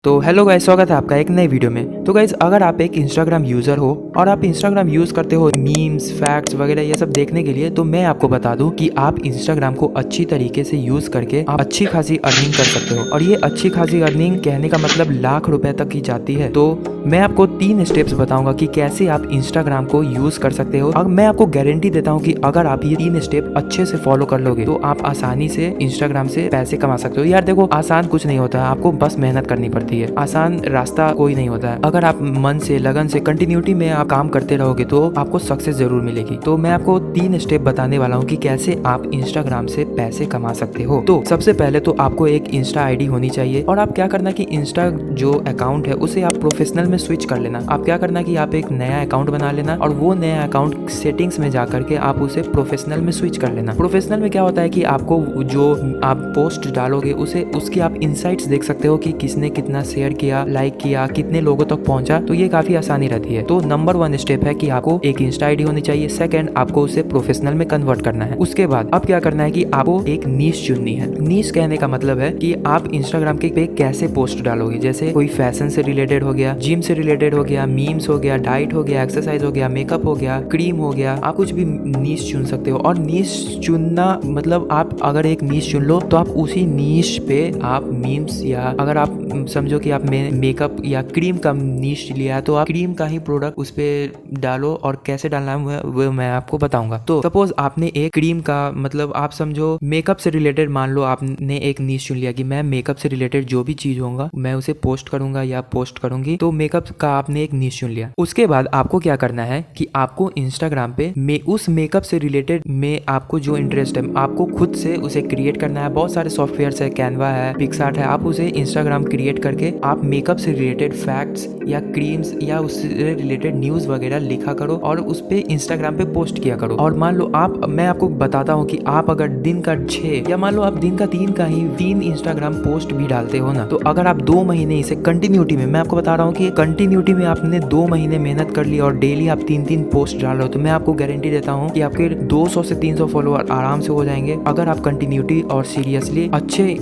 तो hello guys, स्वागत है आपका एक नई वीडियो में। तो गाइस, अगर आप एक इंस्टाग्राम यूज़र हो और आप इंस्टाग्राम यूज़ करते हो मीम्स, फैक्ट्स वगैरह ये सब देखने के लिए, तो मैं आपको बता दूं कि आप इंस्टाग्राम को अच्छी तरीके से यूज़ करके आप अच्छी खासी अर्निंग कर सकते हो। और ये अच्छी खासी अर्निंग कहने का मतलब लाख रुपए तक की जाती है। तो मैं आपको 3 स्टेप्स बताऊंगा कि कैसे आप इंस्टाग्राम को यूज़ कर सकते हो। और मैं आपको गारंटी देता हूँ कि अगर आप ये 3 स्टेप अच्छे से फॉलो कर लोगे तो आप आसानी से इंस्टाग्राम से पैसे कमा सकते हो। यार देखो, आसान कुछ नहीं होता है, आपको बस मेहनत करनी पड़ती है। आसान रास्ता कोई नहीं होता है। अगर आप मन से, लगन से, कंटिन्यूटी में आप काम करते रहोगे तो आपको सक्सेस जरूर मिलेगी। तो मैं आपको 3 स्टेप बताने वाला हूँ कि कैसे आप इंस्टाग्राम से पैसे कमा सकते हो। तो सबसे पहले तो आपको एक इंस्टा आईडी होनी चाहिए। और आप क्या करना कि इंस्टा जो अकाउंट है उसे आप प्रोफेशनल में स्विच कर लेना। आप क्या करना कि आप एक नया अकाउंट बना लेना और वो नया अकाउंट सेटिंग्स में जाकर के आप उसे प्रोफेशनल में स्विच कर लेना। प्रोफेशनल में क्या होता है कि आपको जो आप पोस्ट डालोगे उसे उसकी आप इनसाइट्स देख सकते हो कि किसने कितना शेयर किया, लाइक किया, कितने लोगों तक पहुंचा। तो ये काफी आसानी रहती है। तो नंबर 1 स्टेप है कि आपको एक इंस्टा आईडी होनी चाहिए। सेकंड, आपको उसे प्रोफेशनल में कन्वर्ट करना है। उसके बाद अब क्या करना है कि आपको एक नीश चुननी है। नीश कहने का मतलब है कि आप इंस्टाग्राम के पे कैसे पोस्ट डालोगे। जैसे कोई फैशन से रिलेटेड हो गया, जिम से रिलेटेड हो गया, मीम्स हो गया, डाइट हो गया, एक्सरसाइज हो गया, मेकअप हो गया, क्रीम हो गया, आप कुछ भी नीश चुन सकते हो। और नीश चुनना मतलब आप अगर एक नीश चुन लो तो आप उसी नीश पे आप मीम्स, या अगर आप समझो कि आप मेकअप या क्रीम का नीश लिया है तो आप क्रीम का ही प्रोडक्ट उस पे डालो। और कैसे डालना है वो मैं आपको बताऊंगा। तो सपोज आपने एक क्रीम का मतलब आप समझो मेकअप से रिलेटेड, मान लो आपने एक नीश चुन लिया कि मैं मेकअप से रिलेटेड जो भी चीज होगा मैं उसे पोस्ट करूंगा या पोस्ट करूंगी। तो मेकअप का आपने एक नीश चुन लिया। उसके बाद आपको क्या करना है कि आपको इंस्टाग्राम पे उस मेकअप से रिलेटेड में आपको जो इंटरेस्ट है आपको खुद से उसे क्रिएट करना है। बहुत सारे सॉफ्टवेयर है, कैनवा है, पिक्सआर्ट है। आप उसे इंस्टाग्राम क्रिएट करके आप मेकअप से रिलेटेड फैक्ट्स या क्रीम्स या उससे रिलेटेड न्यूज वगैरह लिखा करो और उस पे इंस्टाग्राम पे पोस्ट किया करो। और मान लो मैं आपको बताता हूँ कि आप अगर दिन का 6 या मान लो आप दिन का 3 इंस्टाग्राम पोस्ट भी डालते हो ना, तो अगर आप 2 महीने इसे कंटिन्यूटी में, मैं आपको बता रहा हूँ कि कंटिन्यूटी में आपने 2 महीने मेहनत कर ली और डेली आप 3 पोस्ट डाल रहे हो, तो मैं आपको गारंटी देता हूँ कि आपके 200 से 300 फॉलोअर आराम से हो जाएंगे अगर आप कंटिन्यूटी और सीरियसली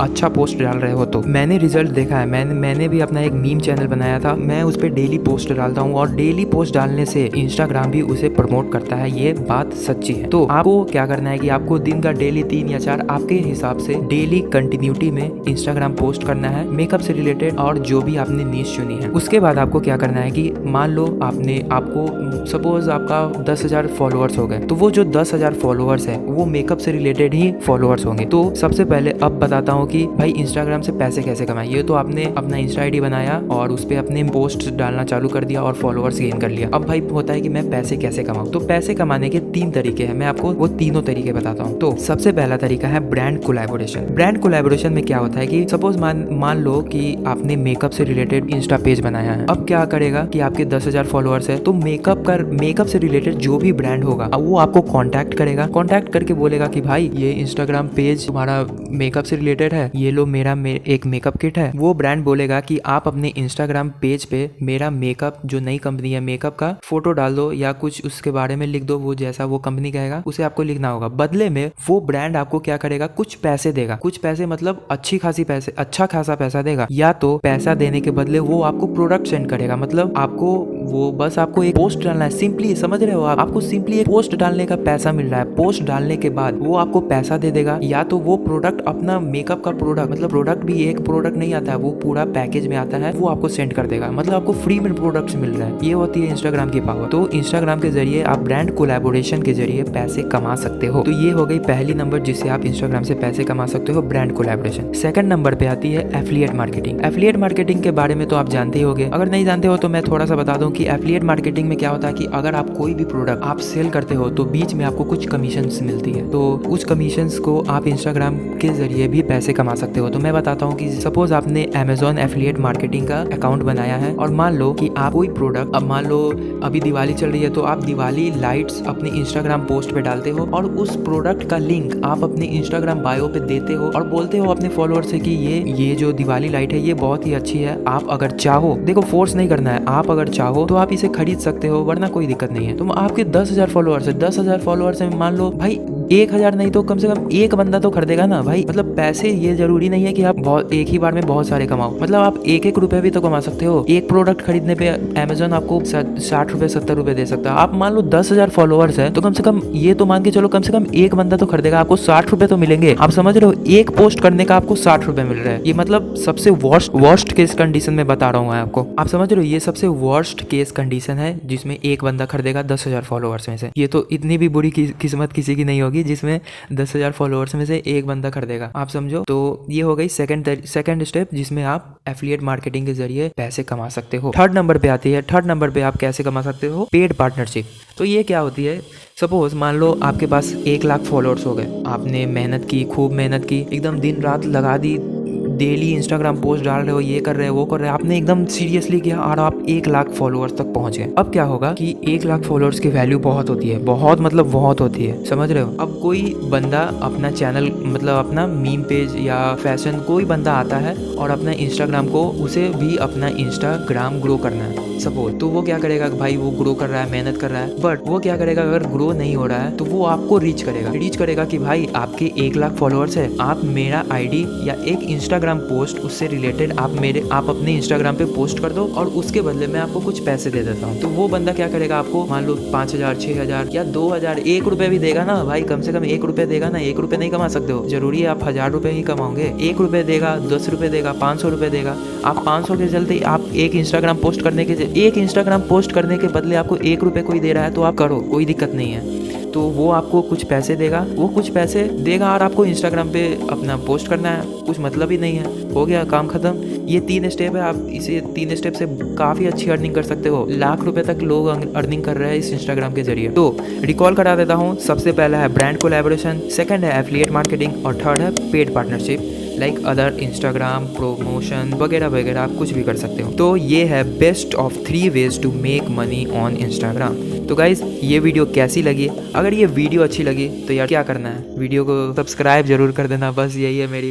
अच्छा पोस्ट डाल रहे हो। तो मैंने रिजल्ट देखा है। मैंने भी अपना एक मीम चैनल बनाया था। मैं उस पर डेली पोस्ट डालता हूँ और डेली पोस्ट डालने से इंस्टाग्राम भी उसे प्रमोट करता है। ये बात सच्ची है। तो आपको क्या करना है कि आपको दिन का डेली 3 या 4 आपके हिसाब से डेली कंटिन्यूटी में इंस्टाग्राम पोस्ट करना है मेकअप से रिलेटेड और जो भी आपने नीश चुनी है। उसके बाद आपको क्या करना है कि मान लो आपको सपोज आपका 10,000 फॉलोअर्स हो गए, तो वो जो 10,000 फॉलोअर्स है वो मेकअप से रिलेटेड ही फॉलोअर्स होंगे। तो सबसे पहले अब बताता हूँ कि भाई इंस्टाग्राम से पैसे कैसे कमाए। ये तो आपने अपना इंस्टा आईडी बनाया और उस पर अपने पोस्ट डालना चालू कर दिया और फॉलोअर्स गेन कर लिया। अब भाई होता है कि मैं पैसे कैसे कमाऊँ। तो पैसे कमाने के 3 तरीके हैं। मैं आपको वो तीनों तरीके बताता हूँ। तो सबसे पहला तरीका है ब्रांड कोलैबोरेशन। ब्रांड कोलैबोरेशन में क्या होता है कि सपोज मान लो कि आपने मेकअप से रिलेटेड इंस्टा पेज बनाया है। अब क्या करेगा कि आपके 10,000 फॉलोअर्स है, तो मेकअप से रिलेटेड जो भी ब्रांड होगा अब वो आपको कांटेक्ट करेगा। कांटेक्ट करके बोलेगा कि भाई ये इंस्टाग्राम पेज तुम्हारा मेकअप से रिलेटेड है, ये लो मेरा एक मेकअप किट है। वो ब्रांड बोलेगा कि आप अपने इंस्टाग्राम पेज पे मेरा मेकअप जो नई कंपनी है मेकअप का फोटो डाल दो या कुछ उसके बारे में लिख दो। वो जैसा वो कंपनी कहेगा उसे आपको लिखना होगा। बदले में वो ब्रांड आपको क्या करेगा, कुछ पैसे देगा। कुछ पैसे मतलब अच्छा खासा पैसा देगा। या तो पैसा देने के बदले वो आपको प्रोडक्ट सेंड करेगा। मतलब आपको एक पोस्ट डालना है। सिंपली समझ रहे हो आपको सिंपली एक पोस्ट डालने का पैसा मिल रहा है। पोस्ट डालने के बाद वो आपको पैसा दे देगा। या तो वो प्रोडक्ट, अपना मेकअप का प्रोडक्ट, मतलब प्रोडक्ट भी एक प्रोडक्ट नहीं आता है, वो पूरा पैकेज में आता है, वो आपको सेंड कर देगा। मतलब आपको फ्री में प्रोडक्ट्स मिल रहा है। ये होती है इंस्टाग्राम की पावर। तो इंस्टाग्राम के जरिए आप ब्रांड कोलैबोरेशन के जरिए पैसे कमा सकते हो। तो ये हो गई पहली नंबर जिससे आप इंस्टाग्राम से पैसे कमा सकते हो, ब्रांड कोलैबोरेशन। सेकंड नंबर पे आती है एफिलिएट मार्केटिंग। एफिलिएट मार्केटिंग के बारे में तो आप जानते ही होंगे। अगर नहीं जानते हो तो मैं थोड़ा सा बता दूं कि एफिलिएट मार्केटिंग में क्या होता है कि अगर आप कोई भी प्रोडक्ट आप सेल करते हो तो बीच में आपको कुछ कमीशंस मिलती है। तो उस कमीशंस को आप इंस्टाग्राम के जरिए भी पैसे कमा सकते हो। तो मैं बताता हूँ कि सपोज आपने अमेजॉन एफिलिएट मार्केटिंग का अकाउंट बनाया है और मान लो कि आप कोई प्रोडक्ट, अब मान लो अभी दिवाली चल रही है तो आप दिवाली लाइट्स अपने इंस्टाग्राम पोस्ट पे डालते हो और उस प्रोडक्ट का लिंक आप अपने इंस्टाग्राम बायो पे देते हो और बोलते हो अपने फॉलोअर से कि ये जो दिवाली लाइट है ये बहुत ही अच्छी है। आप अगर चाहो, देखो फोर्स नहीं करना है, आप अगर चाहो तो आप इसे खरीद सकते हो, वरना कोई दिक्कत नहीं है। तो आपके 10,000 फॉलोअर्स है, 10,000 फॉलोअर्स है, मान लो भाई 1000 नहीं तो कम से कम एक बंदा तो खरीदेगा ना भाई। मतलब पैसे ये जरूरी नहीं है कि आप बहुत एक ही बार में बहुत सारे कमाओ, मतलब आप एक एक रुपए भी तो कमा सकते हो। एक प्रोडक्ट खरीदने पे अमेजोन आपको 60 रुपए 70 रुपए दे सकता है। आप मान लो 10,000 फॉलोअर्स है तो कम से कम ये तो मान के चलो कम से कम एक बंदा तो खरीदेगा, आपको 60 रुपए तो मिलेंगे। आप समझ रहे हो, एक पोस्ट करने का आपको 60 रुपए मिल रहा है। ये मतलब सबसे वर्स्ट केस कंडीशन में बता रहा हूँ मैं आपको। आप समझ रहे हो, ये सबसे वर्स्ट केस कंडीशन है जिसमें एक बंदा खरीदेगा 10,000 फॉलोअर्स में से। ये तो इतनी भी बुरी किस्मत किसी की नहीं होगी जिसमें 10,000 फॉलोअर्स में से एक बंदा खरीदेगा। आप समझो। तो ये हो गई सेकंड स्टेप जिसमें आप एफिलिएट मार्केटिंग के जरिए पैसे कमा सकते हो। थर्ड नंबर पे आती है, थर्ड नंबर पे आप कैसे कमा सकते हो, पेड पार्टनरशिप। तो ये क्या होती है, सपोज मान लो आपके पास 1 लाख फॉलोअर्स हो गए, आपने मेहनत की, खूब मेहनत की, एकदम दिन रात लगा दी, डेली इंस्टाग्राम पोस्ट डाल रहे हो, ये कर रहे हो वो कर रहे हो, आपने एकदम सीरियसली किया और आप 1 लाख फॉलोअर्स तक पहुंच गए। अब क्या होगा कि 1 लाख फॉलोअर्स की वैल्यू बहुत होती है, बहुत मतलब बहुत होती है, समझ रहे हो। अब कोई बंदा अपना चैनल मतलब अपना मीम पेज या फैशन कोई बंदा आता है और अपना इंस्टाग्राम को, उसे भी अपना इंस्टाग्राम ग्रो करना है सपोज, तो वो क्या करेगा भाई, वो ग्रो कर रहा है, मेहनत कर रहा है, बट वो क्या करेगा, अगर ग्रो नहीं हो रहा है तो वो आपको रीच करेगा कि भाई आपके 1 लाख फॉलोअर्स है, आप मेरा आईडी या एक इंस्टाग्राम पोस्ट उससे रिलेटेड आप अपने इंस्टाग्राम पे पोस्ट कर दो और उसके बदले में आपको कुछ पैसे दे देता हूँ। तो वो बंदा क्या करेगा, आपको मान लो 5,000 6,000 या 2,000 1 रुपए भी देगा ना भाई, कम से कम 1 रुपए देगा ना। 1 रुपए नहीं कमा सकते हो, जरूरी है आप 1000 रुपए ही कमाओगे। 1 रुपए देगा, 10 रुपए देगा, 500 रुपए देगा। आप 500 के चलते आप एक इंस्टाग्राम पोस्ट करने के बदले आपको 1 रुपए कोई दे रहा है तो आप करो, कोई दिक्कत नहीं है। तो वो आपको कुछ पैसे देगा, और आपको इंस्टाग्राम पे अपना पोस्ट करना है, कुछ मतलब ही नहीं है, हो गया काम खत्म। ये 3 स्टेप है, आप इसे 3 स्टेप से काफ़ी अच्छी अर्निंग कर सकते हो। लाख रुपए तक लोग अर्निंग कर रहे हैं इस इंस्टाग्राम के जरिए। तो रिकॉल करा देता हूँ, सबसे पहला है ब्रांड कोलैबोरेशन, सेकंड है एफिलिएट मार्केटिंग और थर्ड है paid partnership like other Instagram promotion वगैरह वगैरह, आप कुछ भी कर सकते हो। तो ये है best of 3 ways to make money on Instagram. तो गाइज ये वीडियो कैसी लगी, अगर ये वीडियो अच्छी लगी तो यार क्या करना है, वीडियो को सब्सक्राइब जरूर कर देना, बस यही है मेरी